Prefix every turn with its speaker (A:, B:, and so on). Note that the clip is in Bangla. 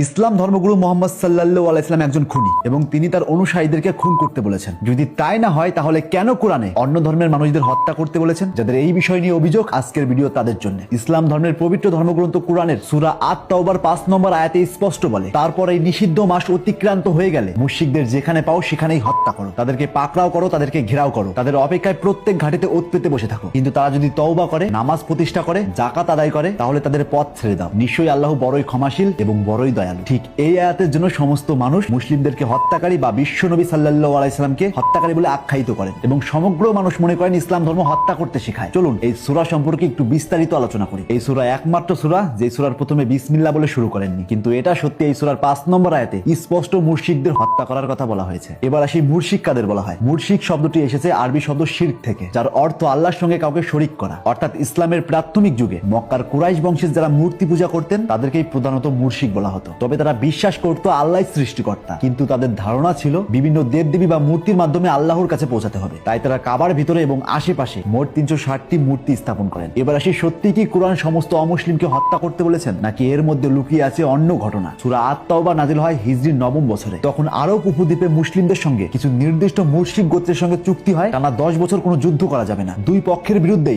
A: ইসলাম ধর্মগুরু মোহাম্মদ সাল্লাল্লাহু আলাইহি সাল্লাম একজন খুনি এবং তিনি তার অনুসারীদেরকে খুন করতে বলেছেন। যদি তাই না হয় তাহলে কেন কোরআনে অন্য ধর্মের মানুষদের হত্যা করতে বলেছেন? যাদের এই বিষয় নিয়ে অভিযোগ, আজকের ভিডিও তাদের জন্য। ইসলাম ধর্মের পবিত্র ধর্মগ্রন্থ কোরআনের সূরা আত-তাওবার 5 নম্বর আয়াতে স্পষ্ট বলে, তারপর এই নিষিদ্ধ মাস অতিক্রান্ত হয়ে গেলে মুশরিকদের যেখানে পাও সেখানেই হত্যা করো, তাদেরকে পাকড়াও করো, তাদেরকে ঘেরাও করো, তাদের অপেক্ষায় প্রত্যেক ঘাটিতে ওত পেতে বসে থাকো। কিন্তু তারা যদি তওবা করে, নামাজ প্রতিষ্ঠা করে, যাকাত আদায় করে, তাহলে তাদের পথ ছেড়ে দাও। নিশ্চয়ই আল্লাহ বড়ই ক্ষমাশীল এবং বড়ই দয়ালু। ঠিক এই আয়াতের জন্য সমস্ত মানুষ মুসলিমদেরকে হত্যাকারী বা বিশ্ব নবী সাল্লাল্লাহু আলাইহি সাল্লামকে হত্যাকারী বলে আখ্যায়িত করেন এবং সমগ্র মানুষ মনে করেন ইসলাম ধর্ম হত্যা করতে শেখায়। চলুন এই সূরা সম্পর্কে একটু বিস্তারিত আলোচনা করি। এই সূরা একমাত্র সূরা যে সূরার প্রথমে বিসমিল্লাহ বলে শুরু করেননি, কিন্তু এটা সত্যি এই সূরার 5 নম্বর আয়াতে স্পষ্ট মুশরিকদের হত্যা করার কথা বলা হয়েছে। এবার আসি মুশরিক কাদের বলা হয়। মুশরিক শব্দটি এসেছে আরবি শব্দ শিরক থেকে, যার অর্থ আল্লাহর সঙ্গে কাউকে শরীক করা। অর্থাৎ ইসলামের প্রাথমিক যুগে মক্কার কুরাইশ বংশের যারা মূর্তি পূজা করতেন তাদেরকেই প্রধানত মুশরিক বলা হতো। তবে তারা বিশ্বাস করত আল্লাহ সৃষ্টিকর্তা, কিন্তু তাদের ধারণা ছিল বিভিন্ন দেবদেবী বা মূর্তির মাধ্যমে আল্লাহর কাছে পৌঁছাতে হবে। তাই তারা কাবার ভিতরে এবং আশেপাশে মোট 360টি মূর্তি স্থাপন করেন। এবার আসি, সত্যি কি কোরআন সমস্ত অমুসলিমকে হত্যা করতে বলেছেন, নাকি এর মধ্যে লুকিয়ে আছে অন্য ঘটনা? সূরা আত-তাওবা নাযিল হয় হিজরির 9ম বছরে। তখন আরব উপদ্বীপে মুসলিমদের সঙ্গে কিছু নির্দিষ্ট মুশরিক গোত্রের সঙ্গে চুক্তি হয়, টানা 10 বছর কোনো যুদ্ধ করা যাবে না, দুই পক্ষের বিরুদ্ধেই